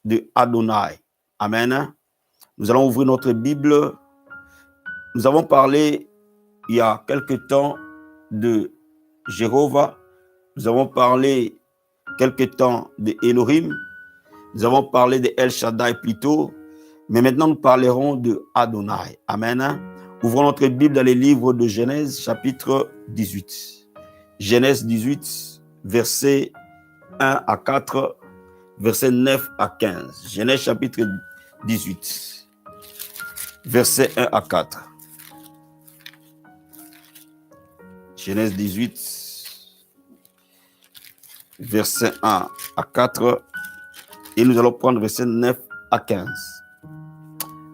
de Adonai. Amen. Nous allons ouvrir notre Bible. Nous avons parlé il y a quelque temps de Jéhovah. Nous avons parlé quelque temps de Elohim. Nous avons parlé de El Shaddai plutôt. Mais maintenant, nous parlerons de Adonai. Amen. Ouvrons notre Bible dans les livres de Genèse, chapitre 18. Genèse 18, versets 1 à 4, versets 9 à 15. Genèse, chapitre 18, versets 1 à 4. Genèse 18, versets 1 à 4. Et nous allons prendre versets 9 à 15.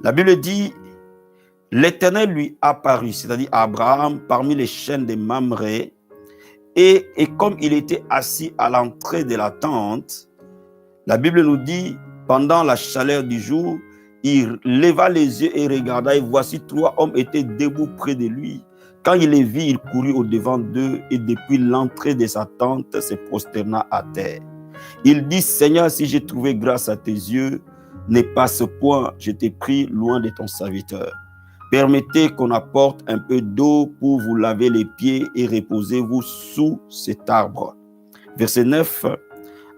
La Bible dit: l'Éternel lui apparut, c'est-à-dire à Abraham, parmi les chênes de Mamré, et comme il était assis à l'entrée de la tente, la Bible nous dit, pendant la chaleur du jour, il leva les yeux et regarda, et voici 3 hommes étaient debout près de lui. Quand il les vit, il courut au-devant d'eux, et depuis l'entrée de sa tente, se prosterna à terre. Il dit: Seigneur, si j'ai trouvé grâce à tes yeux, n'aie pas ce point, je t'ai pris loin de ton serviteur. Permettez qu'on apporte un peu d'eau pour vous laver les pieds et reposez-vous sous cet arbre. Verset 9.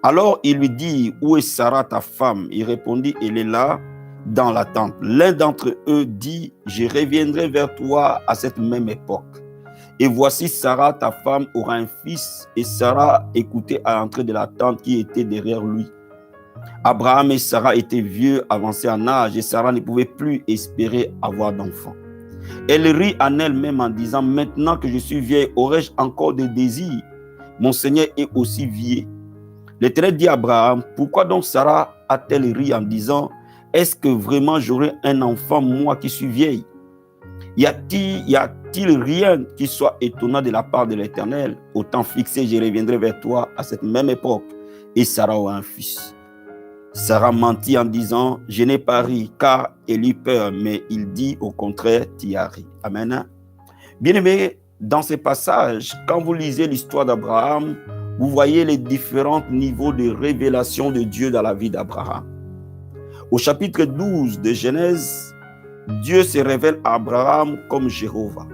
Alors il lui dit: où est Sarah ta femme? Il répondit: elle est là dans la tente. L'un d'entre eux dit: je reviendrai vers toi à cette même époque. Et voici Sarah ta femme aura un fils. Et Sarah écoutait à l'entrée de la tente qui était derrière lui. Abraham et Sarah étaient vieux, avancés en âge, et Sarah ne pouvait plus espérer avoir d'enfant. Elle rit en elle-même en disant: maintenant que je suis vieille, aurais-je encore des désirs? Mon Seigneur est aussi vieux. L'Éternel dit à Abraham: pourquoi donc Sarah a-t-elle ri en disant: est-ce que vraiment j'aurai un enfant, moi qui suis vieille? Y a-t-il rien qui soit étonnant de la part de l'Éternel? Au temps fixé, je reviendrai vers toi à cette même époque, et Sarah aura un fils. Sarah mentit en disant: je n'ai pas ri, car elle eut peur, mais il dit au contraire: tu as ri. Amen. Bien-aimés, dans ces passages, quand vous lisez l'histoire d'Abraham, vous voyez les différents niveaux de révélation de Dieu dans la vie d'Abraham. Au chapitre 12 de Genèse, Dieu se révèle à Abraham comme Jéhovah.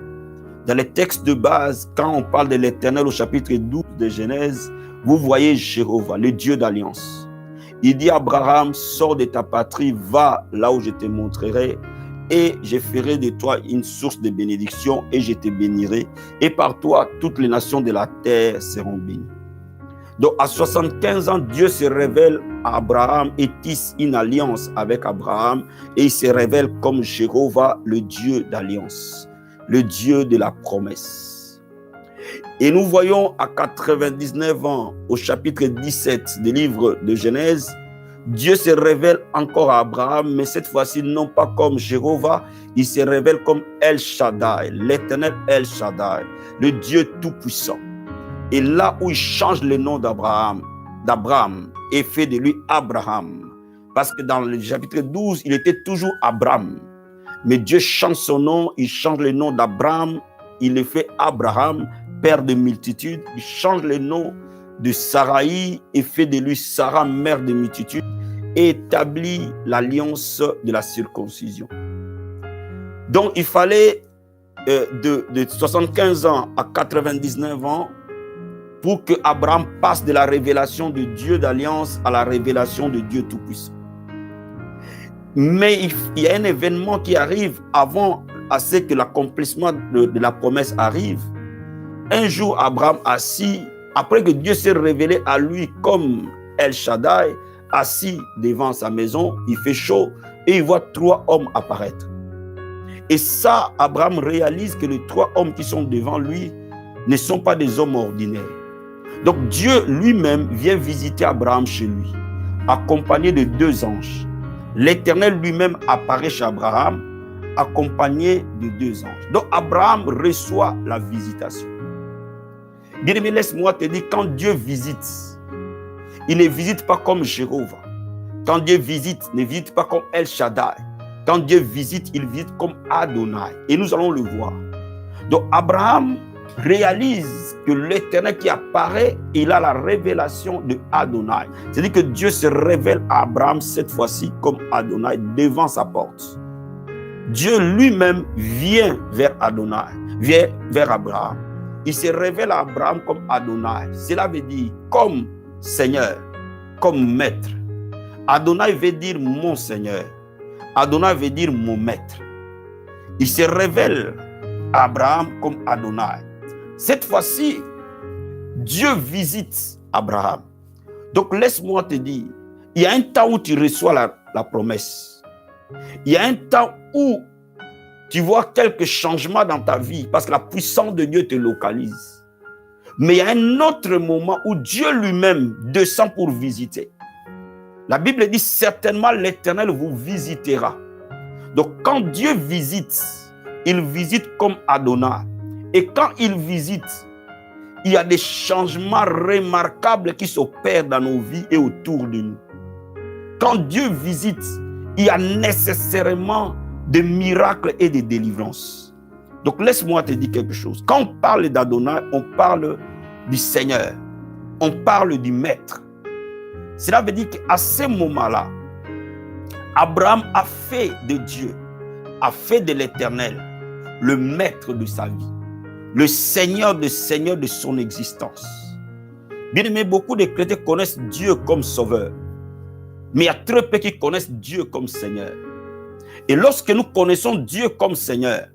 Dans les textes de base, quand on parle de l'Éternel au chapitre 12 de Genèse, vous voyez Jéhovah, le Dieu d'alliance. Il dit à Abraham: sors de ta patrie, va là où je te montrerai, et je ferai de toi une source de bénédiction, et je te bénirai, et par toi, toutes les nations de la terre seront bénies. Donc, à 75 ans, Dieu se révèle à Abraham et tisse une alliance avec Abraham, et il se révèle comme Jéhovah, le Dieu d'alliance, le Dieu de la promesse. Et nous voyons à 99 ans, au chapitre 17 du livre de Genèse, Dieu se révèle encore à Abraham, mais cette fois-ci non pas comme Jéhovah, il se révèle comme El Shaddai, l'Éternel El Shaddai, le Dieu tout-puissant. Et là où il change le nom d'Abraham et fait de lui Abraham, parce que dans le chapitre 12, il était toujours Abraham. Mais Dieu change son nom, il change le nom d'Abraham, il le fait Abraham, père de multitudes. Il change le nom de Saraï et fait de lui Sarah, mère de multitudes, et établit l'alliance de la circoncision. Donc il fallait de 75 ans à 99 ans pour que Abraham passe de la révélation de Dieu d'alliance à la révélation de Dieu tout-puissant. Mais il y a un événement qui arrive avant à ce que l'accomplissement de la promesse arrive. Un jour, Abraham assis, après que Dieu s'est révélé à lui comme El Shaddai, assis devant sa maison, il fait chaud et il voit 3 hommes apparaître. Et ça, Abraham réalise que les 3 hommes qui sont devant lui ne sont pas des hommes ordinaires. Donc Dieu lui-même vient visiter Abraham chez lui, accompagné de 2 anges. L'Éternel lui-même apparaît chez Abraham, accompagné de 2 anges. Donc Abraham reçoit la visitation. Bien-aimé, laisse-moi te dire, quand Dieu visite, il ne visite pas comme Jéhovah. Quand Dieu visite, il ne visite pas comme El Shaddai. Quand Dieu visite, il visite comme Adonai. Et nous allons le voir. Donc Abraham réalise que l'Éternel qui apparaît, il a la révélation de Adonai. C'est-à-dire que Dieu se révèle à Abraham cette fois-ci comme Adonai devant sa porte. Dieu lui-même vient vers Adonai, vient vers Abraham. Il se révèle à Abraham comme Adonai. Cela veut dire comme Seigneur, comme Maître. Adonai veut dire mon Seigneur. Adonai veut dire mon Maître. Il se révèle à Abraham comme Adonai. Cette fois-ci, Dieu visite Abraham. Donc laisse-moi te dire, il y a un temps où tu reçois la promesse. Il y a un temps où tu vois quelques changements dans ta vie parce que la puissance de Dieu te localise. Mais il y a un autre moment où Dieu lui-même descend pour visiter. La Bible dit certainement l'Éternel vous visitera. Donc quand Dieu visite, il visite comme Adonai. Et quand il visite, il y a des changements remarquables qui s'opèrent dans nos vies et autour de nous. Quand Dieu visite, il y a nécessairement des miracles et des délivrances. Donc laisse-moi te dire quelque chose. Quand on parle d'Adonai, on parle du Seigneur. On parle du Maître. Cela veut dire qu'à ce moment-là, Abraham a fait de Dieu, a fait de l'Éternel le Maître de sa vie, le Seigneur de son existence. Bien aimé, beaucoup de chrétiens connaissent Dieu comme Sauveur, mais il y a très peu qui connaissent Dieu comme Seigneur. Et lorsque nous connaissons Dieu comme Seigneur,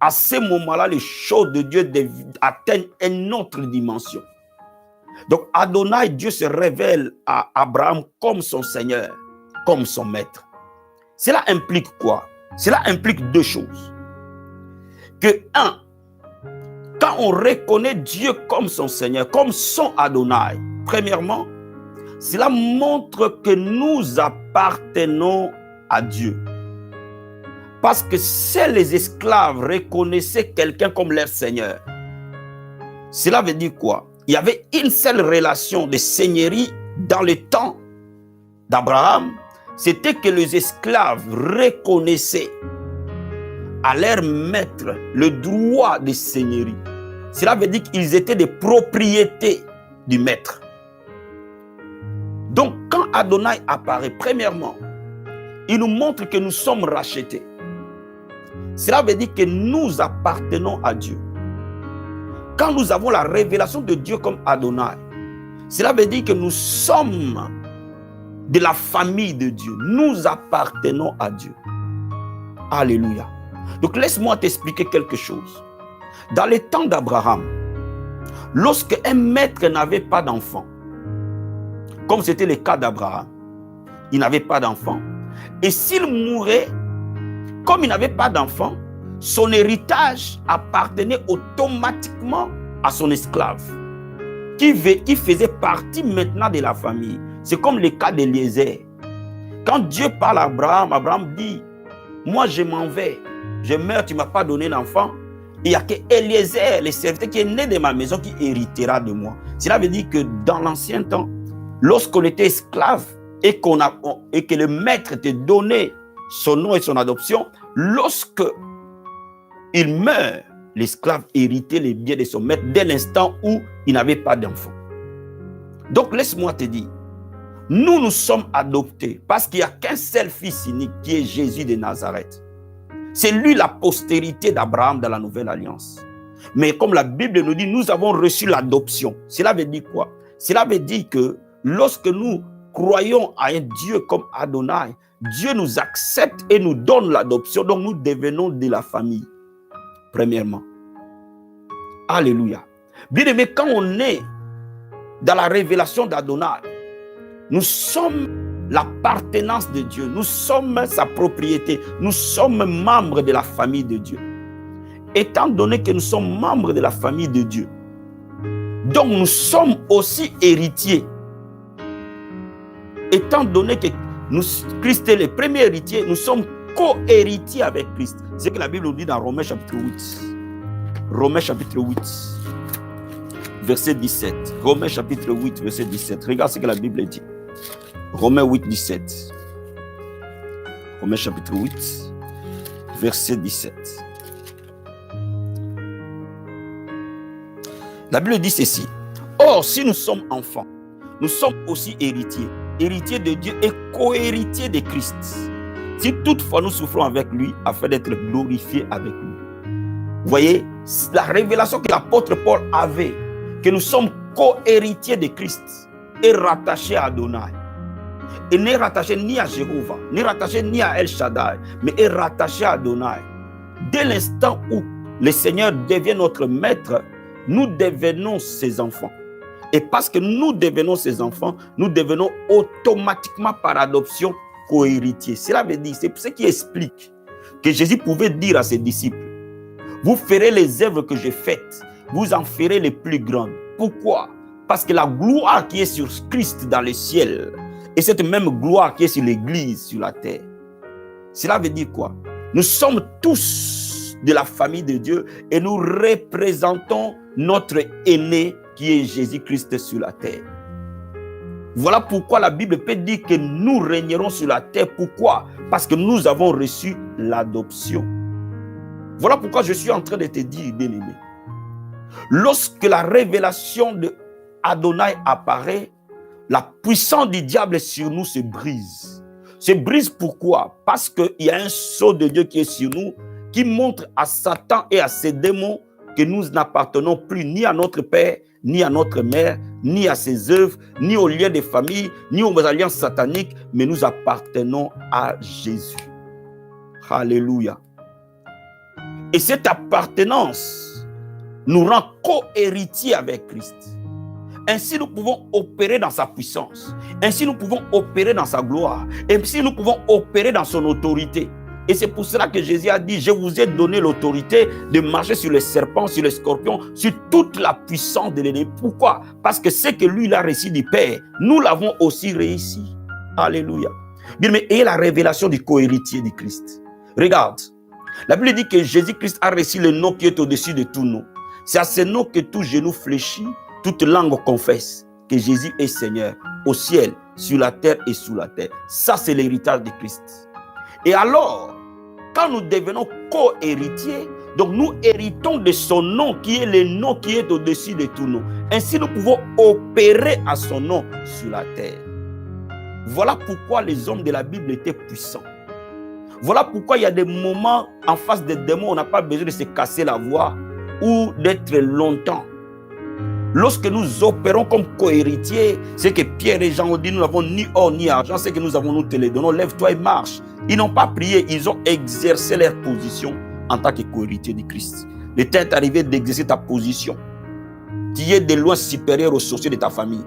à ce moment-là, les choses de Dieu atteignent une autre dimension. Donc Adonai, Dieu se révèle à Abraham comme son Seigneur, comme son Maître. Cela implique quoi? Cela implique deux choses. Que un, quand on reconnaît Dieu comme son Seigneur, comme son Adonai, premièrement, cela montre que nous appartenons à Dieu. Parce que seuls les esclaves reconnaissaient quelqu'un comme leur Seigneur. Cela veut dire quoi? Il y avait une seule relation de seigneurie dans le temps d'Abraham. C'était que les esclaves reconnaissaient à leur maître le droit de seigneurie. Cela veut dire qu'ils étaient des propriétés du maître. Donc, quand Adonai apparaît, premièrement, il nous montre que nous sommes rachetés. Cela veut dire que nous appartenons à Dieu. Quand nous avons la révélation de Dieu comme Adonai, cela veut dire que nous sommes de la famille de Dieu. Nous appartenons à Dieu. Alléluia. Donc laisse-moi t'expliquer quelque chose. Dans les temps d'Abraham, lorsque un maître n'avait pas d'enfant, comme c'était le cas d'Abraham, il n'avait pas d'enfant, et s'il mourait, comme il n'avait pas d'enfant, son héritage appartenait automatiquement à son esclave, qui faisait partie maintenant de la famille. C'est comme le cas d'Eliezer. Quand Dieu parle à Abraham, Abraham dit, moi je m'en vais, je meurs, tu ne m'as pas donné d'enfant. Il n'y a que Eliezer, le serviteur qui est né de ma maison, qui héritera de moi. Cela veut dire que dans l'ancien temps, lorsqu'on était esclave et que le maître te donnait son nom et son adoption, lorsque il meurt, l'esclave héritait les biens de son maître dès l'instant où il n'avait pas d'enfant. Donc laisse-moi te dire, nous sommes adoptés parce qu'il n'y a qu'un seul fils unique qui est Jésus de Nazareth. C'est lui la postérité d'Abraham dans la nouvelle alliance. Mais comme la Bible nous dit, nous avons reçu l'adoption. Cela veut dire quoi? Cela veut dire que lorsque nous croyons à un Dieu comme Adonai, Dieu nous accepte et nous donne l'adoption, donc nous devenons de la famille. Premièrement. Alléluia. Bien aimé, quand on est dans la révélation d'Adonai, nous sommes l'appartenance de Dieu, nous sommes sa propriété, nous sommes membres de la famille de Dieu. Étant donné que nous sommes membres de la famille de Dieu, donc nous sommes aussi héritiers. Étant donné que Christ est le premier héritier, nous sommes co-héritiers avec Christ. C'est ce que la Bible nous dit dans Romains chapitre 8. Romains chapitre 8, verset 17. Romains chapitre 8, verset 17. Regarde ce que la Bible dit. Romains 8, 17. Romains chapitre 8, verset 17. La Bible dit ceci. Or, si nous sommes enfants, nous sommes aussi héritiers. Héritiers de Dieu et co-héritiers de Christ. Si toutefois nous souffrons avec lui, afin d'être glorifiés avec lui. Vous voyez, la révélation que l'apôtre Paul avait, que nous sommes co-héritiers de Christ, est rattachée à Adonai. Et n'est rattaché ni à Jéhovah, n'est rattaché ni à El Shaddai, mais est rattaché à Adonai. Dès l'instant où le Seigneur devient notre maître, nous devenons ses enfants. Et parce que nous devenons ses enfants, nous devenons automatiquement par adoption co-héritiers. Cela veut dire, c'est ce qui explique que Jésus pouvait dire à ses disciples, vous ferez les œuvres que j'ai faites, vous en ferez les plus grandes. Pourquoi? Parce que la gloire qui est sur Christ dans le ciel, et cette même gloire qui est sur l'Église, sur la terre. Cela veut dire quoi? Nous sommes tous de la famille de Dieu et nous représentons notre aîné qui est Jésus-Christ sur la terre. Voilà pourquoi la Bible peut dire que nous régnerons sur la terre. Pourquoi? Parce que nous avons reçu l'adoption. Voilà pourquoi je suis en train de te dire, bien-aimé, lorsque la révélation de Adonai apparaît, la puissance du diable sur nous se brise. Se brise pourquoi? Parce qu'il y a un sceau de Dieu qui est sur nous, qui montre à Satan et à ses démons que nous n'appartenons plus ni à notre père, ni à notre mère, ni à ses œuvres, ni aux liens de famille, ni aux alliances sataniques, mais nous appartenons à Jésus. Alléluia. Et cette appartenance nous rend co-héritiers avec Christ. Ainsi, nous pouvons opérer dans sa puissance. Ainsi, nous pouvons opérer dans sa gloire. Ainsi, nous pouvons opérer dans son autorité. Et c'est pour cela que Jésus a dit, je vous ai donné l'autorité de marcher sur les serpents, sur les scorpions, sur toute la puissance de l'ennemi. Pourquoi? Parce que ce que lui, il a reçu du Père, nous l'avons aussi réussi. Alléluia. Bien, mais ayez la révélation du co-héritier du Christ. Regarde, la Bible dit que Jésus-Christ a reçu le nom qui est au-dessus de tout nom. C'est à ce nom que tout genou fléchit, toute langue confesse que Jésus est Seigneur au ciel, sur la terre et sous la terre. Ça, c'est l'héritage de Christ. Et alors, quand nous devenons co-héritiers, donc nous héritons de son nom qui est le nom qui est au-dessus de tout nom. Ainsi, nous pouvons opérer à son nom sur la terre. Voilà pourquoi les hommes de la Bible étaient puissants. Voilà pourquoi il y a des moments en face des démons, on n'a pas besoin de se casser la voix ou d'être longtemps. Lorsque nous opérons comme co-héritiers, c'est que Pierre et Jean ont dit, nous n'avons ni or ni argent, c'est que nous avons, nous te les donnons, lève-toi et marche. Ils n'ont pas prié, ils ont exercé leur position en tant que co-héritier de Christ. Le temps est arrivé d'exercer ta position. Tu es de loin supérieur aux sorciers de ta famille.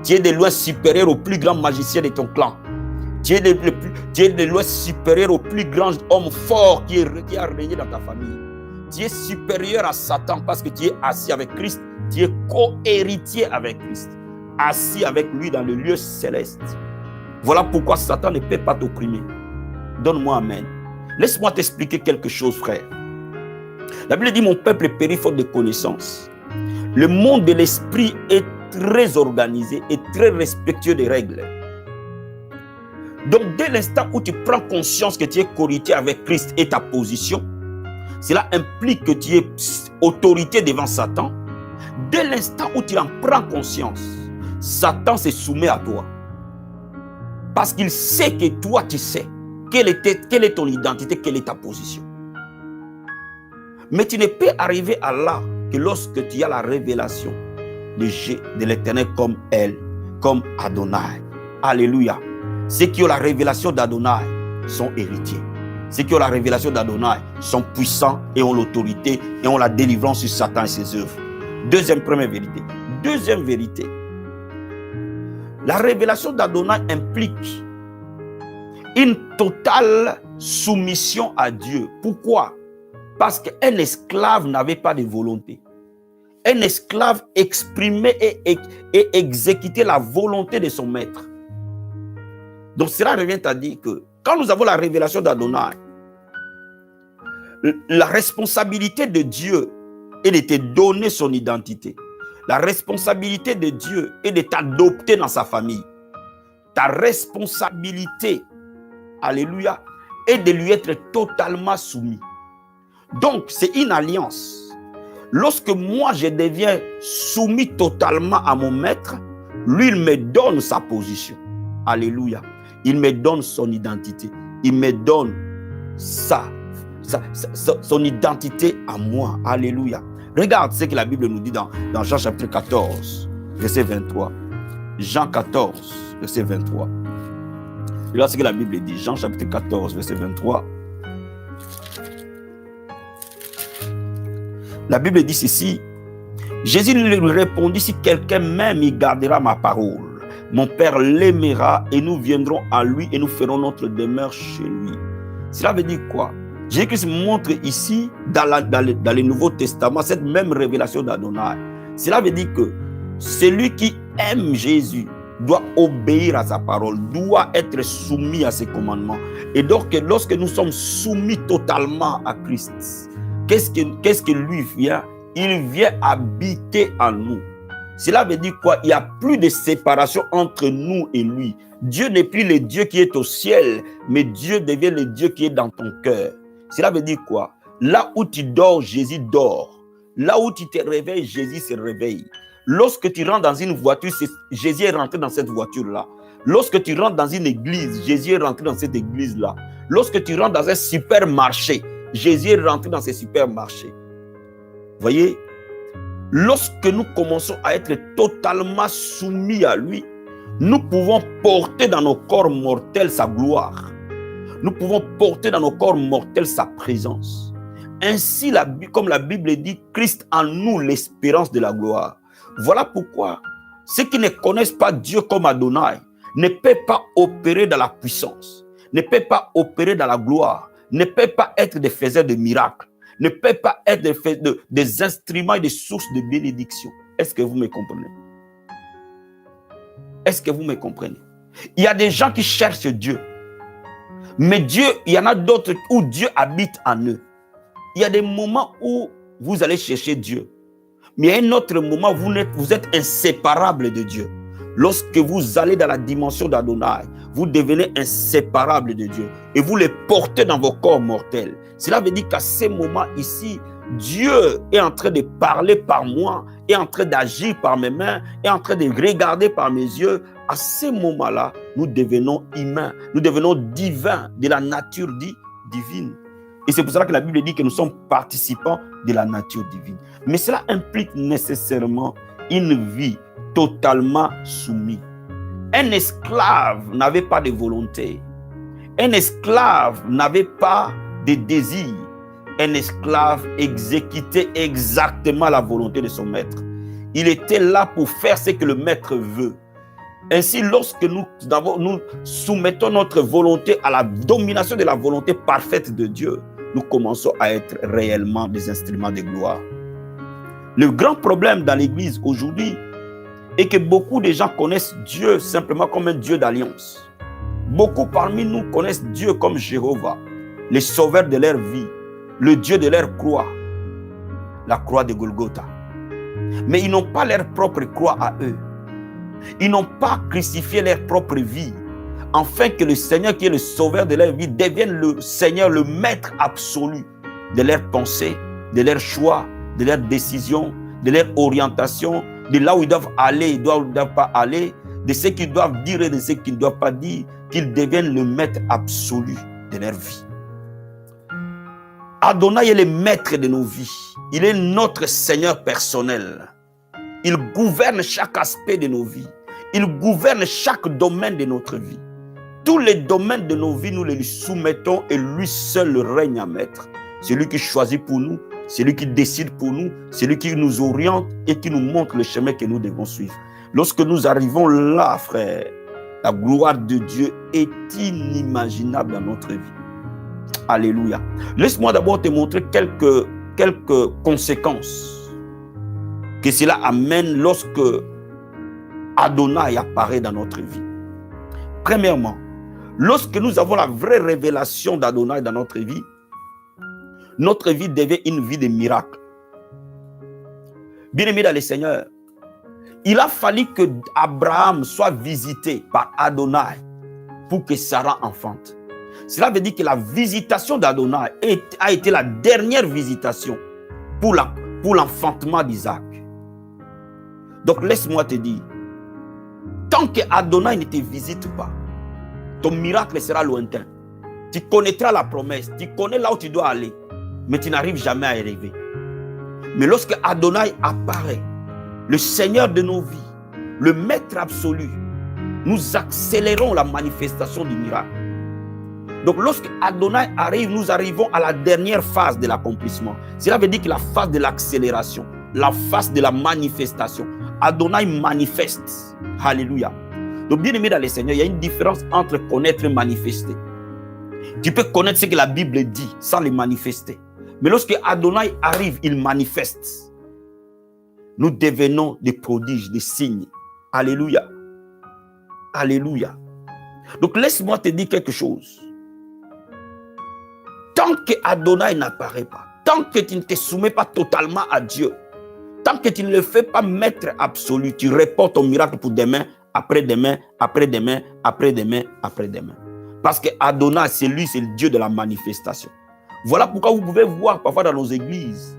Tu es de loin supérieur au plus grand magicien de ton clan. Tu es de loin supérieur au plus grand homme fort qui a régné dans ta famille. Tu es supérieur à Satan parce que tu es assis avec Christ. Tu es co-héritier avec Christ, assis avec lui dans le lieu céleste. Voilà pourquoi Satan ne peut pas t'opprimer. Donne-moi amen. Laisse-moi t'expliquer quelque chose, frère. La Bible dit, mon peuple périt faute de connaissance. Le monde de l'esprit est très organisé et très respectueux des règles. Donc, dès l'instant où tu prends conscience que tu es co-héritier avec Christ et ta position, cela implique que tu es autorité devant Satan. Dès l'instant où tu en prends conscience, Satan se soumet à toi. Parce qu'il sait que toi, tu sais quelle est ton identité, quelle est ta position. Mais tu ne peux arriver à là que lorsque tu as la révélation de l'Éternel comme elle, comme Adonai. Alléluia. Ceux qui ont la révélation d'Adonai sont héritiers. Ceux qui ont la révélation d'Adonai sont puissants et ont l'autorité et ont la délivrance sur Satan et ses œuvres. Première vérité. Deuxième vérité. La révélation d'Adonai implique une totale soumission à Dieu. Pourquoi? Parce qu'un esclave n'avait pas de volonté. Un esclave exprimait et exécutait la volonté de son maître. Donc cela revient à dire que quand nous avons la révélation d'Adonai, la responsabilité de Dieu est de te donner son identité. La responsabilité de Dieu est de t'adopter dans sa famille. Ta responsabilité, alléluia, est de lui être totalement soumis. Donc, c'est une alliance. Lorsque moi, je deviens soumis totalement à mon maître, lui, il me donne sa position. Alléluia. Il me donne son identité. Il me donne son identité à moi. Alléluia. Regarde ce que la Bible nous dit dans Jean chapitre 14, verset 23. Jean 14, verset 23. Regarde ce que la Bible dit. Jean chapitre 14, verset 23. La Bible dit ceci. Jésus lui répondit, si quelqu'un m'aime, il gardera ma parole. Mon Père l'aimera et nous viendrons à lui et nous ferons notre demeure chez lui. Cela veut dire quoi? Jésus-Christ montre ici, dans le Nouveau Testament, cette même révélation d'Adonai. Cela veut dire que celui qui aime Jésus doit obéir à sa parole, doit être soumis à ses commandements. Et donc, lorsque nous sommes soumis totalement à Christ, qu'est-ce que lui vient? Il vient habiter en nous. Cela veut dire quoi? Il n'y a plus de séparation entre nous et lui. Dieu n'est plus le Dieu qui est au ciel, mais Dieu devient le Dieu qui est dans ton cœur. Cela veut dire quoi? Là où tu dors, Jésus dort. Là où tu te réveilles, Jésus se réveille. Lorsque tu rentres dans une voiture, Jésus est rentré dans cette voiture-là. Lorsque tu rentres dans une église, Jésus est rentré dans cette église-là. Lorsque tu rentres dans un supermarché, Jésus est rentré dans ce supermarché. Voyez, lorsque nous commençons à être totalement soumis à lui, nous pouvons porter dans nos corps mortels sa gloire. Nous pouvons porter dans nos corps mortels sa présence. Ainsi, comme la Bible dit, Christ en nous, l'espérance de la gloire. Voilà pourquoi ceux qui ne connaissent pas Dieu comme Adonai ne peuvent pas opérer dans la puissance, ne peuvent pas opérer dans la gloire, ne peuvent pas être des faiseurs de miracles, ne peuvent pas être des instruments et des sources de bénédiction. Est-ce que vous me comprenez? Est-ce que vous me comprenez? Il y a des gens qui cherchent Dieu. Mais Dieu, il y en a d'autres où Dieu habite en eux. Il y a des moments où vous allez chercher Dieu. Mais il y a un autre moment où vous êtes inséparables de Dieu. Lorsque vous allez dans la dimension d'Adonai, vous devenez inséparables de Dieu. Et vous les portez dans vos corps mortels. Cela veut dire qu'à ces moments ici, Dieu est en train de parler par moi, est en train d'agir par mes mains, est en train de regarder par mes yeux. À ces moments-là, nous devenons humains, nous devenons divins, de la nature divine. Et c'est pour cela que la Bible dit que nous sommes participants de la nature divine. Mais cela implique nécessairement une vie totalement soumise. Un esclave n'avait pas de volonté. Un esclave n'avait pas de désir. Un esclave exécutait exactement la volonté de son maître. Il était là pour faire ce que le maître veut. Ainsi, lorsque nous soumettons notre volonté à la domination de la volonté parfaite de Dieu, nous commençons à être réellement des instruments de gloire. Le grand problème dans l'Église aujourd'hui est que beaucoup de gens connaissent Dieu simplement comme un Dieu d'alliance. Beaucoup parmi nous connaissent Dieu comme Jéhovah, le sauveur de leur vie, le Dieu de leur croix, la croix de Golgotha. Mais ils n'ont pas leur propre croix à eux. Ils n'ont pas crucifié leur propre vie, afin que le Seigneur qui est le sauveur de leur vie devienne le Seigneur, le maître absolu de leurs pensées, de leurs choix, de leurs décisions, de leur orientation, de là où ils doivent aller, ils ne doivent pas aller, de ce qu'ils doivent dire et de ce qu'ils ne doivent pas dire, qu'ils deviennent le maître absolu de leur vie. Adonai est le maître de nos vies. Il est notre Seigneur personnel. Il gouverne chaque aspect de nos vies. Il gouverne chaque domaine de notre vie. Tous les domaines de nos vies, nous les lui soumettons et lui seul règne à maître. C'est lui qui choisit pour nous, c'est lui qui décide pour nous, c'est lui qui nous oriente et qui nous montre le chemin que nous devons suivre. Lorsque nous arrivons là, frère, la gloire de Dieu est inimaginable dans notre vie. Alléluia. Laisse-moi d'abord te montrer quelques conséquences que cela amène lorsque Adonai apparaît dans notre vie. Premièrement, lorsque nous avons la vraie révélation d'Adonai dans notre vie devient une vie de miracle. Bien-aimé dans le Seigneur, il a fallu que Abraham soit visité par Adonai pour que Sarah enfante. Cela veut dire que la visitation d'Adonai a été la dernière visitation pour pour l'enfantement d'Isaac. Donc laisse-moi te dire, tant que Adonai ne te visite pas, ton miracle sera lointain. Tu connaîtras la promesse, tu connais là où tu dois aller, mais tu n'arrives jamais à y arriver. Mais lorsque Adonai apparaît, le Seigneur de nos vies, le Maître absolu, nous accélérons la manifestation du miracle. Donc lorsque Adonai arrive, nous arrivons à la dernière phase de l'accomplissement. Cela veut dire que la phase de l'accélération, la phase de la manifestation. Adonai manifeste. Alléluia. Donc bien aimé dans le Seigneur, il y a une différence entre connaître et manifester. Tu peux connaître ce que la Bible dit sans le manifester. Mais lorsque Adonai arrive, il manifeste. Nous devenons des prodiges, des signes. Alléluia. Alléluia. Donc laisse-moi te dire quelque chose. Tant que Adonai n'apparaît pas, tant que tu ne te soumets pas totalement à Dieu, tant que tu ne le fais pas maître absolu, tu reportes ton miracle pour demain, après-demain, après-demain, après-demain, après-demain. Parce que Adonai, c'est lui, c'est le Dieu de la manifestation. Voilà pourquoi vous pouvez voir parfois dans nos églises,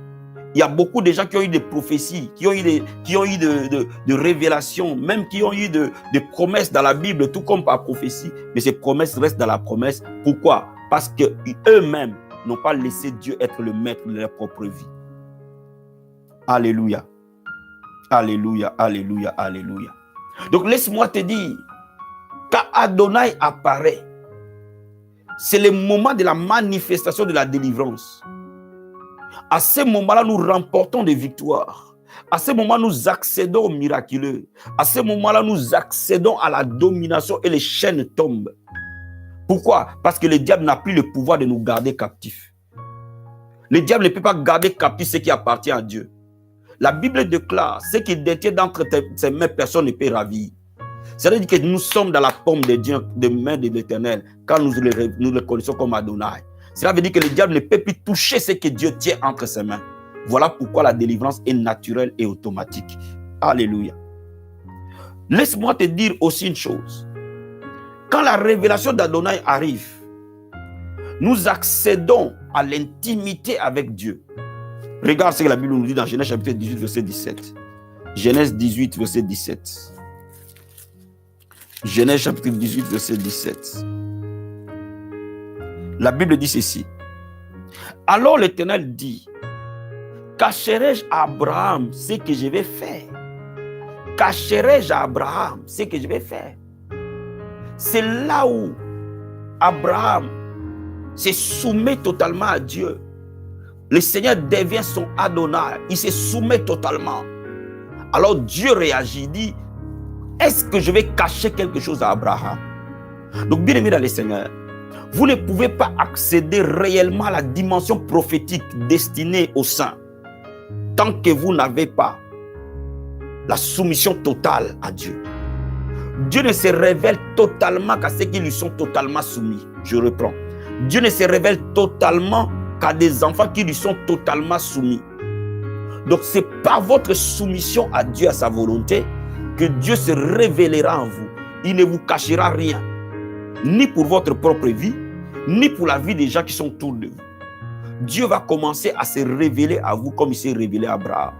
il y a beaucoup de gens qui ont eu des prophéties, qui ont eu de révélations, même qui ont eu de promesses dans la Bible, tout comme par prophétie. Mais ces promesses restent dans la promesse. Pourquoi? Parce qu'eux-mêmes n'ont pas laissé Dieu être le maître de leur propre vie. Alléluia. Alléluia, alléluia, alléluia. Donc laisse-moi te dire, quand Adonai apparaît, c'est le moment de la manifestation de la délivrance. À ce moment-là, nous remportons des victoires. À ce moment, nous accédons au miraculeux. À ce moment-là, nous accédons à la domination et les chaînes tombent. Pourquoi? Parce que le diable n'a plus le pouvoir de nous garder captifs. Le diable ne peut pas garder captifs ce qui appartient à Dieu. La Bible déclare, ce qui détient d'entre ses mains, personne ne peut ravir. C'est-à-dire que nous sommes dans la paume de Dieu, des mains de l'Éternel, quand nous le connaissons comme Adonai. Cela veut dire que le diable ne peut plus toucher ce que Dieu tient entre ses mains. Voilà pourquoi la délivrance est naturelle et automatique. Alléluia. Laisse-moi te dire aussi une chose. Quand la révélation d'Adonai arrive, nous accédons à l'intimité avec Dieu. Regarde ce que la Bible nous dit dans Genèse chapitre 18, verset 17. Genèse 18, verset 17. Genèse chapitre 18, verset 17. La Bible dit ceci. Alors l'Éternel dit, cacherai-je à Abraham ce que je vais faire? Cacherai-je à Abraham ce que je vais faire? C'est là où Abraham se soumet totalement à Dieu. Le Seigneur devient son Adonai. Il se soumet totalement. Alors Dieu réagit, dit, est-ce que je vais cacher quelque chose à Abraham? Donc bien aimé dans le Seigneur, vous ne pouvez pas accéder réellement à la dimension prophétique destinée aux saints tant que vous n'avez pas la soumission totale à Dieu. Dieu ne se révèle totalement qu'à ceux qui lui sont totalement soumis. Je reprends. Dieu ne se révèle totalement qu'à des enfants qui lui sont totalement soumis. Donc c'est par votre soumission à Dieu, à sa volonté, que Dieu se révélera en vous. Il ne vous cachera rien, ni pour votre propre vie, ni pour la vie des gens qui sont autour de vous. Dieu va commencer à se révéler à vous comme il s'est révélé à Abraham.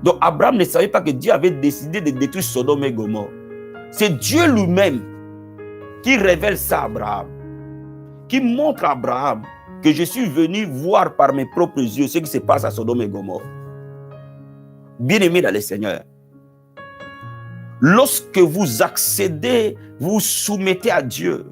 Donc Abraham ne savait pas que Dieu avait décidé de détruire Sodome et Gomorrhe. C'est Dieu lui-même qui révèle ça à Abraham, qui montre à Abraham que je suis venu voir par mes propres yeux ce qui se passe à Sodome et Gomorrhe. Bien-aimés dans le Seigneur, lorsque vous accédez, vous vous soumettez à Dieu,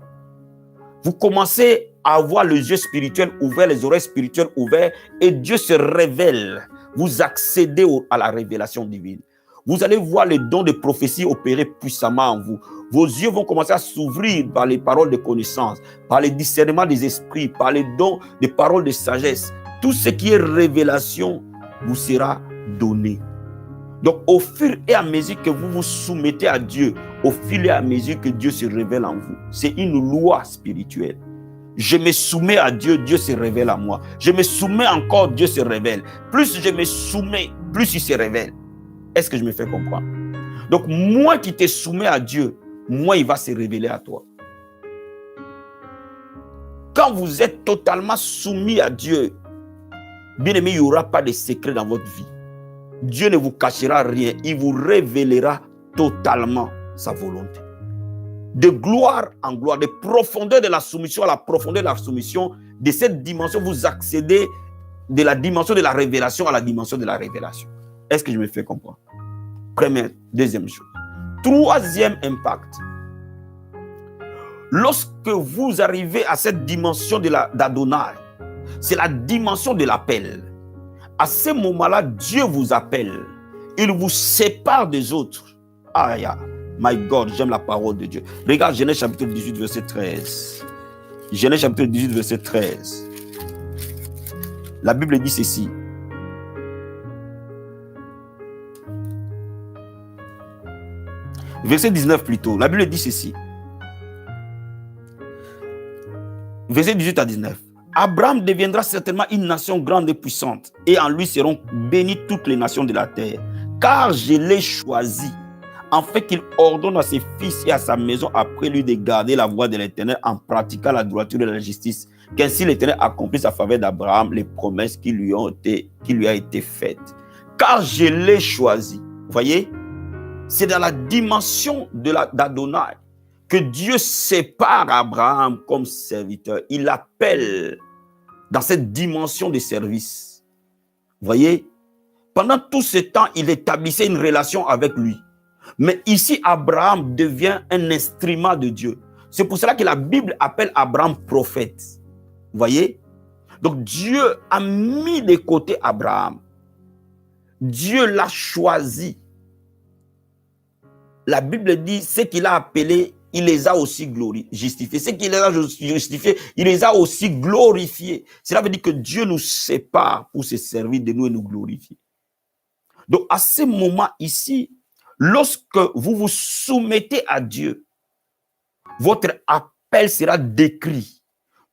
vous commencez à avoir les yeux spirituels ouverts, les oreilles spirituelles ouvertes, et Dieu se révèle. Vous accédez à la révélation divine. Vous allez voir les dons de prophétie opérer puissamment en vous. Vos yeux vont commencer à s'ouvrir par les paroles de connaissance, par les discernements des esprits, par les dons des paroles de sagesse. Tout ce qui est révélation vous sera donné. Donc, au fur et à mesure que vous vous soumettez à Dieu, au fur et à mesure que Dieu se révèle en vous, c'est une loi spirituelle. Je me soumets à Dieu, Dieu se révèle à moi. Je me soumets encore, Dieu se révèle. Plus je me soumets, plus il se révèle. Est-ce que je me fais comprendre? Donc, moins qui te soumets à Dieu, moins il va se révéler à toi. Quand vous êtes totalement soumis à Dieu, Bien-aimé, il n'y aura pas de secret dans votre vie. Dieu ne vous cachera rien. Il vous révélera totalement sa volonté. De gloire en gloire, de profondeur de la soumission à la profondeur de la soumission, de cette dimension, vous accédez de la dimension de la révélation à la dimension de la révélation. Est-ce que je me fais comprendre? Première, deuxième chose. Troisième impact. Lorsque vous arrivez à cette dimension d'Adonai, c'est la dimension de l'appel. À ce moment-là, Dieu vous appelle. Il vous sépare des autres. Aïe, my God, j'aime la parole de Dieu. Regarde Genèse chapitre 18, verset 13. Genèse chapitre 18, verset 13. La Bible dit ceci. Verset 19 plutôt. La Bible dit ceci. Verset 18 à 19. Abraham deviendra certainement une nation grande et puissante, et en lui seront bénies toutes les nations de la terre. Car je l'ai choisi, en fait qu'il ordonne à ses fils et à sa maison après lui de garder la voie de l'Éternel en pratiquant la droiture et la justice, qu'ainsi l'Éternel accomplisse à faveur d'Abraham les promesses qui lui a été faites. Car je l'ai choisi. Vous voyez, c'est dans la dimension d'Adonai que Dieu sépare Abraham comme serviteur. Il l'appelle dans cette dimension de service. Vous voyez, pendant tout ce temps, il établissait une relation avec lui. Mais ici, Abraham devient un instrument de Dieu. C'est pour cela que la Bible appelle Abraham prophète. Vous voyez? Donc Dieu a mis de côté Abraham. Dieu l'a choisi. La Bible dit, ce qu'il a appelé, il les a aussi justifiés. Ce qu'il les a justifiés, il les a aussi glorifiés. Cela veut dire que Dieu nous sépare pour se servir de nous et nous glorifier. Donc à ce moment ici, lorsque vous vous soumettez à Dieu, votre appel sera décrit.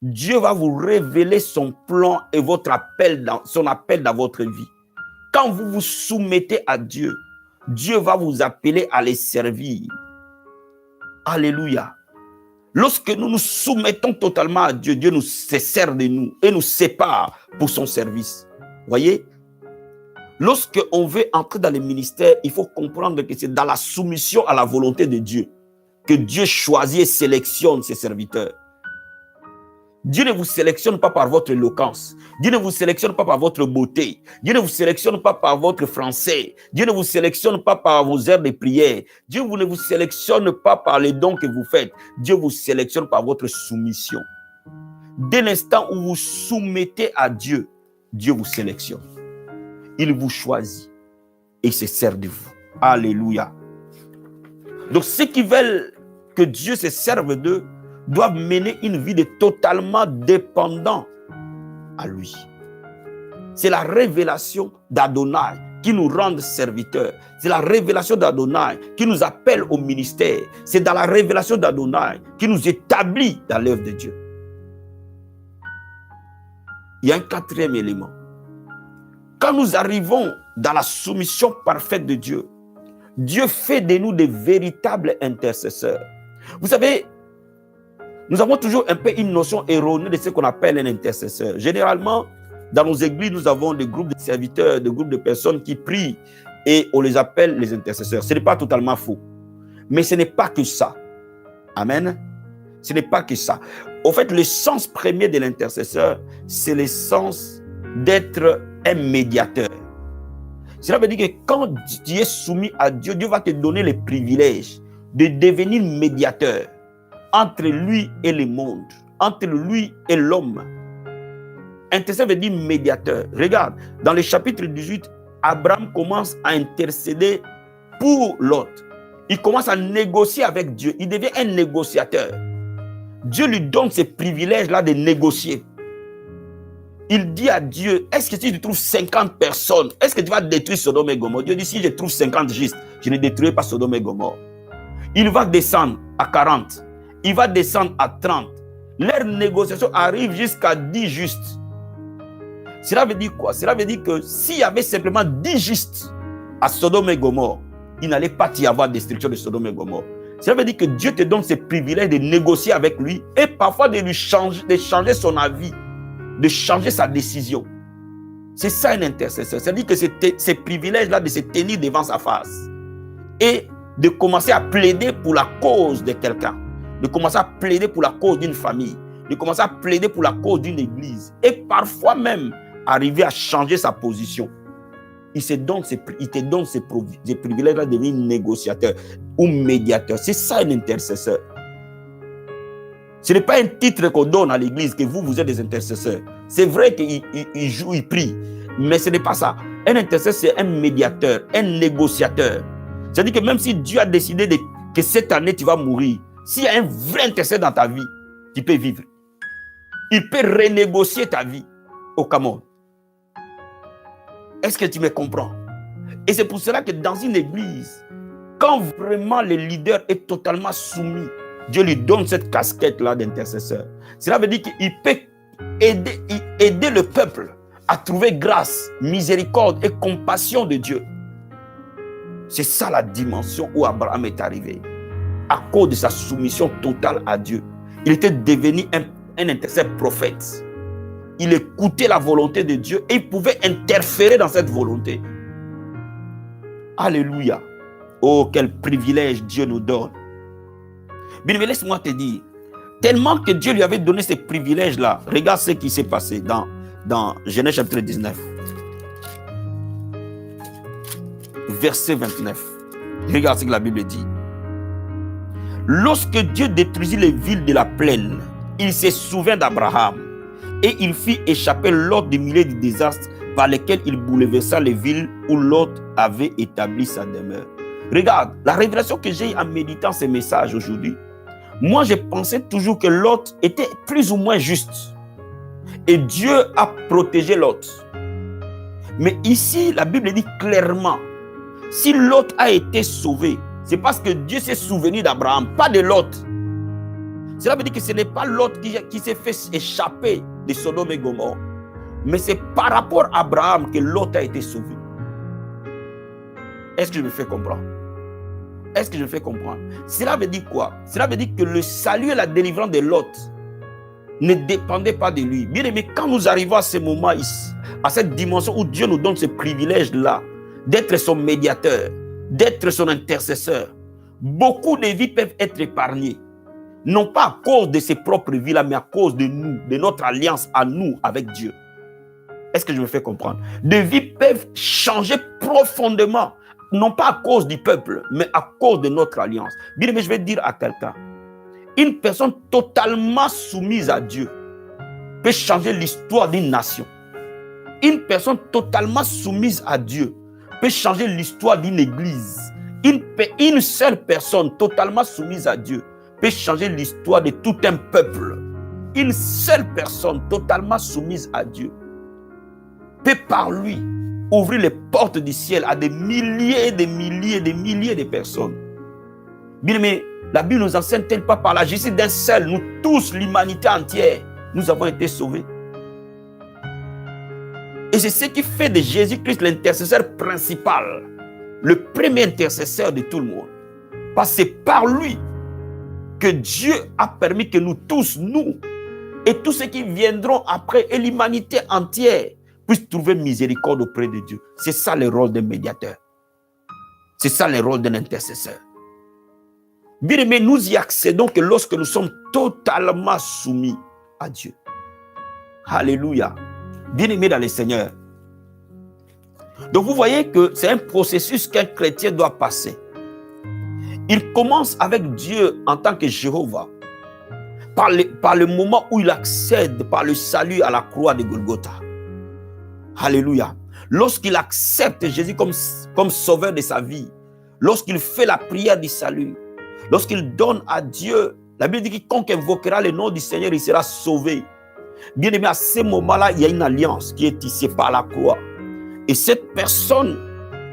Dieu va vous révéler son plan et son appel dans votre vie. Quand vous vous soumettez à Dieu, Dieu va vous appeler à les servir. Alléluia. Lorsque nous nous soumettons totalement à Dieu, Dieu se sert de nous et nous sépare pour son service. Voyez? Lorsque on veut entrer dans le ministère, il faut comprendre que c'est dans la soumission à la volonté de Dieu que Dieu choisit et sélectionne ses serviteurs. Dieu ne vous sélectionne pas par votre éloquence. Dieu ne vous sélectionne pas par votre beauté. Dieu ne vous sélectionne pas par votre français. Dieu ne vous sélectionne pas par vos heures de prière. Dieu ne vous sélectionne pas par les dons que vous faites. Dieu vous sélectionne par votre soumission. Dès l'instant où vous soumettez à Dieu, Dieu vous sélectionne. Il vous choisit et il se sert de vous. Alléluia. Donc ceux qui veulent que Dieu se serve d'eux doivent mener une vie de totalement dépendant à lui. C'est la révélation d'Adonai qui nous rend serviteurs. C'est la révélation d'Adonai qui nous appelle au ministère. C'est dans la révélation d'Adonai qui nous établit dans l'œuvre de Dieu. Il y a un quatrième élément. Quand nous arrivons dans la soumission parfaite de Dieu, Dieu fait de nous des véritables intercesseurs. Vous savez, nous avons toujours un peu une notion erronée de ce qu'on appelle un intercesseur. Généralement, dans nos églises, nous avons des groupes de serviteurs, des groupes de personnes qui prient et on les appelle les intercesseurs. Ce n'est pas totalement faux. Mais ce n'est pas que ça. Amen. Ce n'est pas que ça. Au fait, le sens premier de l'intercesseur, c'est le sens d'être un médiateur. Cela veut dire que quand tu es soumis à Dieu, Dieu va te donner le privilège de devenir médiateur entre lui et le monde, entre lui et l'homme. Intercesseur veut dire médiateur. Regarde, dans le chapitre 18, Abraham commence à intercéder pour l'autre. Il commence à négocier avec Dieu. Il devient un négociateur. Dieu lui donne ce privilège-là de négocier. Il dit à Dieu, est-ce que si tu trouves 50 personnes, est-ce que tu vas détruire Sodome et Gomorrhe? Dieu dit, si je trouve 50 justes, je ne détruirai pas Sodome et Gomorrhe. Il va descendre à 40. Il va descendre à 30. Leur négociation arrive jusqu'à 10 justes. Cela veut dire quoi? Cela veut dire que s'il y avait simplement 10 justes à Sodome et Gomorrhe, il n'allait pas y avoir destruction de Sodome et Gomorrhe. Cela veut dire que Dieu te donne ce privilège de négocier avec lui et parfois de changer son avis, de changer sa décision. C'est ça un intercesseur. C'est-à-dire que ces privilèges-là de se tenir devant sa face et de commencer à plaider pour la cause de quelqu'un, de commencer à plaider pour la cause d'une famille, de commencer à plaider pour la cause d'une église et parfois même arriver à changer sa position. Il te donne ces privilèges-là de devenir négociateur ou médiateur. C'est ça un intercesseur. Ce n'est pas un titre qu'on donne à l'église que vous êtes des intercesseurs. C'est vrai qu'ils jouent, ils prient, mais ce n'est pas ça. Un intercesseur, c'est un médiateur, un négociateur. C'est-à-dire que même si Dieu a décidé que cette année tu vas mourir, s'il y a un vrai intercesseur dans ta vie, tu peux vivre. Il peut renégocier ta vie au Cameroun. Est-ce que tu me comprends? Et c'est pour cela que dans une église, quand vraiment le leader est totalement soumis, Dieu lui donne cette casquette-là d'intercesseur. Cela veut dire qu'il peut aider le peuple à trouver grâce, miséricorde et compassion de Dieu. C'est ça la dimension où Abraham est arrivé. À cause de sa soumission totale à Dieu. Il était devenu un intercesseur prophète. Il écoutait la volonté de Dieu et il pouvait interférer dans cette volonté. Alléluia. Oh, quel privilège Dieu nous donne. Bien, mais laisse-moi te dire, tellement que Dieu lui avait donné ces privilèges-là, regarde ce qui s'est passé dans Genèse chapitre 19. Verset 29. Regarde ce que la Bible dit. Lorsque Dieu détruisit les villes de la plaine, il se souvint d'Abraham et il fit échapper Lot du milieu du désastre par lesquels il bouleversa les villes où Lot avait établi sa demeure. Regarde, la révélation que j'ai en méditant ces messages aujourd'hui, moi je pensais toujours que Lot était plus ou moins juste et Dieu a protégé Lot. Mais ici, la Bible dit clairement, si Lot a été sauvé, c'est parce que Dieu s'est souvenu d'Abraham, pas de Lot. Cela veut dire que ce n'est pas Lot qui s'est fait échapper de Sodome et Gomorrhe, mais c'est par rapport à Abraham que Lot a été sauvé. Est-ce que je me fais comprendre? Est-ce que je me fais comprendre? Cela veut dire quoi? Cela veut dire que le salut et la délivrance de Lot ne dépendaient pas de lui. Bien aimé, quand nous arrivons à ce moment ici, à cette dimension où Dieu nous donne ce privilège-là, d'être son médiateur, d'être son intercesseur, beaucoup de vies peuvent être épargnées. Non pas à cause de ses propres vies-là, mais à cause de nous, de notre alliance à nous avec Dieu. Est-ce que je me fais comprendre? Des vies peuvent changer profondément, non pas à cause du peuple, mais à cause de notre alliance. Bien, mais je vais dire à quelqu'un, une personne totalement soumise à Dieu peut changer l'histoire d'une nation. Une personne totalement soumise à Dieu peut changer l'histoire d'une église. Une seule personne totalement soumise à Dieu peut changer l'histoire de tout un peuple. Une seule personne totalement soumise à Dieu peut par lui ouvrir les portes du ciel à des milliers et des milliers et des milliers de personnes. Bien, mais la Bible nous enseigne-t-elle pas par la justice d'un seul, nous tous, l'humanité entière, nous avons été sauvés. Et c'est ce qui fait de Jésus-Christ l'intercesseur principal, le premier intercesseur de tout le monde. Parce que c'est par lui que Dieu a permis que nous tous, nous, et tous ceux qui viendront après, et l'humanité entière, puissent trouver miséricorde auprès de Dieu. C'est ça le rôle d'un médiateur. C'est ça le rôle d'un intercesseur. Bien aimé, nous y accédons que lorsque nous sommes totalement soumis à Dieu. Alléluia. Bien aimé dans le Seigneur. Donc vous voyez que c'est un processus qu'un chrétien doit passer. Il commence avec Dieu en tant que Jéhovah, par le moment où il accède par le salut à la croix de Golgotha. Alléluia. Lorsqu'il accepte Jésus comme sauveur de sa vie, lorsqu'il fait la prière du salut, lorsqu'il donne à Dieu, la Bible dit que quiconque invoquera le nom du Seigneur, il sera sauvé. Bien aimé, à ce moment-là, il y a une alliance qui est tissée par la croix. Et cette personne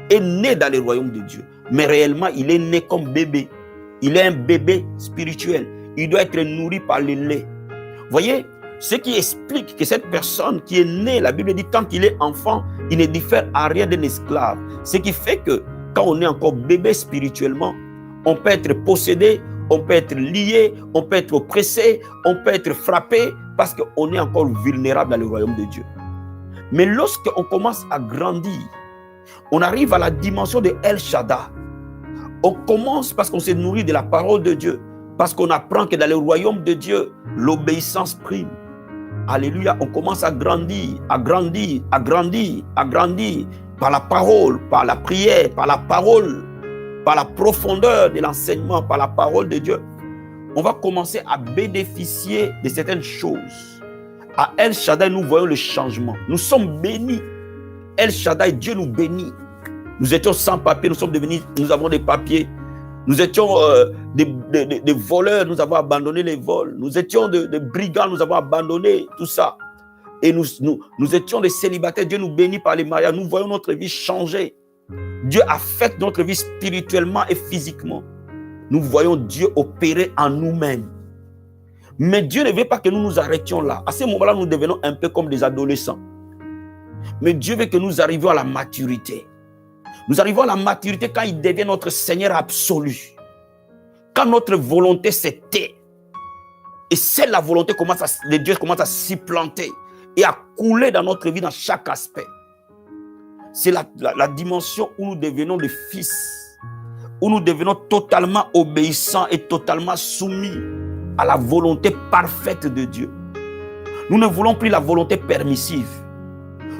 est née dans le royaume de Dieu. Mais réellement, il est né comme bébé. Il est un bébé spirituel. Il doit être nourri par le lait. Voyez, ce qui explique que cette personne qui est née, la Bible dit, tant qu'il est enfant, il ne diffère à rien d'un esclave. Ce qui fait que quand on est encore bébé spirituellement, on peut être possédé, on peut être lié, on peut être oppressé, on peut être frappé parce qu'on est encore vulnérable dans le royaume de Dieu. Mais lorsqu'on commence à grandir, on arrive à la dimension de El Shaddai. On commence parce qu'on s'est nourri de la parole de Dieu, parce qu'on apprend que dans le royaume de Dieu, l'obéissance prime. Alléluia, on commence à grandir, à grandir, à grandir, à grandir par la parole, par la prière, par la parole, par la profondeur de l'enseignement, par la parole de Dieu. On va commencer à bénéficier de certaines choses. À El Shaddai, nous voyons le changement. Nous sommes bénis. El Shaddai, Dieu nous bénit. Nous étions sans papier, nous avons des papiers. Nous étions des voleurs, nous avons abandonné les vols. Nous étions des brigands, nous avons abandonné tout ça. Et nous étions des célibataires. Dieu nous bénit par les mariages. Nous voyons notre vie changer. Dieu affecte notre vie spirituellement et physiquement. Nous voyons Dieu opérer en nous-mêmes. Mais Dieu ne veut pas que nous nous arrêtions là. À ce moment-là, nous devenons un peu comme des adolescents. Mais Dieu veut que nous arrivions à la maturité. Nous arrivons à la maturité quand il devient notre Seigneur absolu. Quand notre volonté s'est tait. Et c'est la volonté de Dieu commence à s'y planter et à couler dans notre vie dans chaque aspect. C'est la dimension où nous devenons des fils. Où nous devenons totalement obéissants et totalement soumis à la volonté parfaite de Dieu. Nous ne voulons plus la volonté permissive.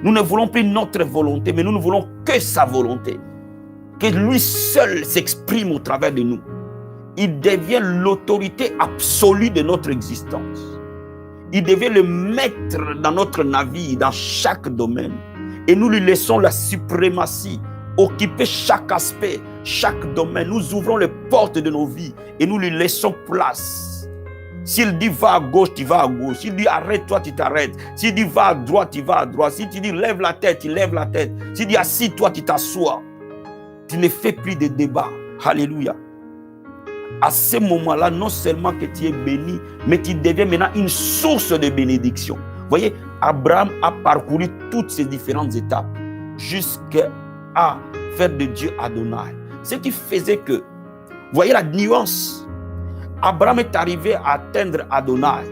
Nous ne voulons plus notre volonté, mais nous ne voulons que sa volonté. Que lui seul s'exprime au travers de nous. Il devient l'autorité absolue de notre existence. Il devient le maître dans notre navire, dans chaque domaine. Et nous lui laissons la suprématie, occuper chaque aspect, chaque domaine. Nous ouvrons les portes de nos vies et nous lui laissons place. S'il dit va à gauche, tu vas à gauche. S'il dit arrête-toi, tu t'arrêtes. S'il dit va à droite, tu vas à droite. S'il te dit lève la tête, tu lèves la tête. S'il dit assis-toi, tu t'assois. Tu ne fais plus de débat. Alléluia. À ce moment-là, non seulement que tu es béni, mais tu deviens maintenant une source de bénédiction. Vous voyez, Abraham a parcouru toutes ces différentes étapes jusqu'à faire de Dieu Adonai. Ce qui faisait que, vous voyez la nuance. Abraham est arrivé à atteindre Adonai.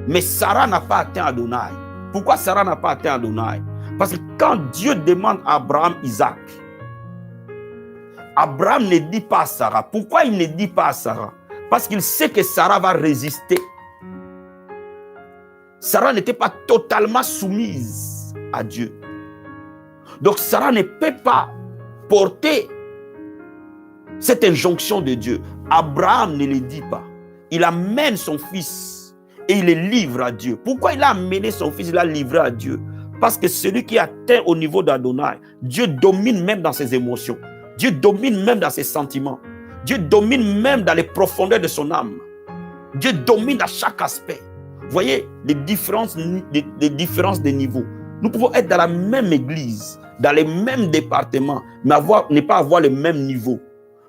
Mais Sarah n'a pas atteint Adonai. Pourquoi Sarah n'a pas atteint Adonai? Parce que quand Dieu demande à Abraham Isaac, Abraham ne dit pas à Sarah. Pourquoi il ne dit pas à Sarah? Parce qu'il sait que Sarah va résister. Sarah n'était pas totalement soumise à Dieu. Donc Sarah ne peut pas porter cette injonction de Dieu. Abraham ne le dit pas. Il amène son fils et il le livre à Dieu. Pourquoi il a amené son fils, il l'a livré à Dieu? Parce que celui qui atteint au niveau d'Adonai, Dieu domine même dans ses émotions. Dieu domine même dans ses sentiments. Dieu domine même dans les profondeurs de son âme. Dieu domine à chaque aspect. Vous voyez les différences de niveau. Nous pouvons être dans la même église, dans les mêmes départements, mais ne pas avoir le même niveau.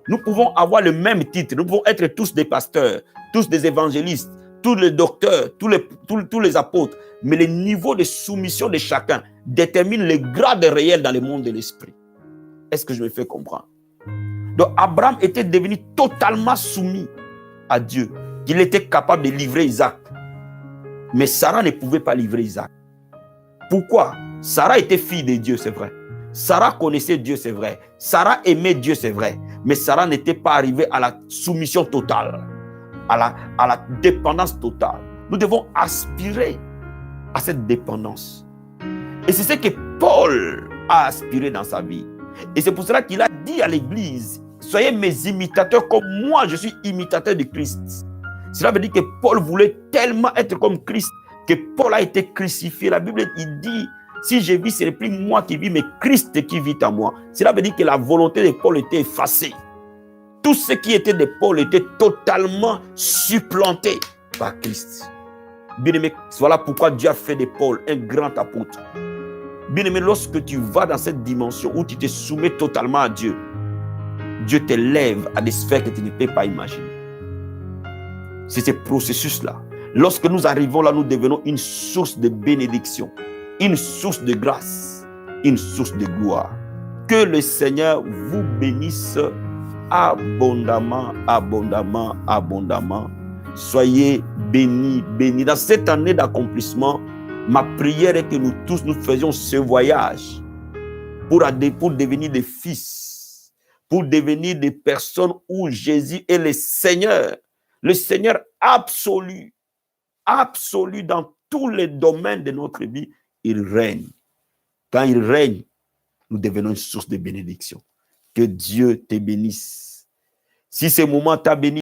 Nous pouvons avoir le même titre, nous pouvons être tous des pasteurs, tous des évangélistes, tous les docteurs, tous les apôtres, mais le niveau de soumission de chacun détermine le grade réel dans le monde de l'esprit. Est-ce que je me fais comprendre? Donc Abraham était devenu totalement soumis à Dieu, qu'il était capable de livrer Isaac. Mais Sarah ne pouvait pas livrer Isaac. Pourquoi? Sarah était fille de Dieu, c'est vrai. Sarah connaissait Dieu, c'est vrai. Sarah aimait Dieu, c'est vrai. Mais Sarah n'était pas arrivée à la soumission totale, à la dépendance totale. Nous devons aspirer à cette dépendance. Et c'est ce que Paul a aspiré dans sa vie. Et c'est pour cela qu'il a dit à l'église, soyez mes imitateurs comme moi, je suis imitateur de Christ. Cela veut dire que Paul voulait tellement être comme Christ que Paul a été crucifié. La Bible, il dit, si je vis, ce n'est plus moi qui vis, mais Christ qui vit en moi. Cela veut dire que la volonté de Paul était effacée. Tout ce qui était de Paul était totalement supplanté par Christ. Bien-aimé, voilà pourquoi Dieu a fait de Paul un grand apôtre. Bien-aimé, lorsque tu vas dans cette dimension où tu te soumets totalement à Dieu, Dieu t'élève à des sphères que tu ne peux pas imaginer. C'est ce processus-là. Lorsque nous arrivons là, nous devenons une source de bénédiction, une source de grâce, une source de gloire. Que le Seigneur vous bénisse abondamment, abondamment, abondamment. Soyez bénis, bénis. Dans cette année d'accomplissement, Ma prière est que nous tous, nous faisions ce voyage pour devenir des fils, pour devenir des personnes où Jésus est le Seigneur absolu, absolu dans tous les domaines de notre vie. Il règne. Quand il règne, nous devenons une source de bénédiction. Que Dieu te bénisse. Si ce moment t'a béni,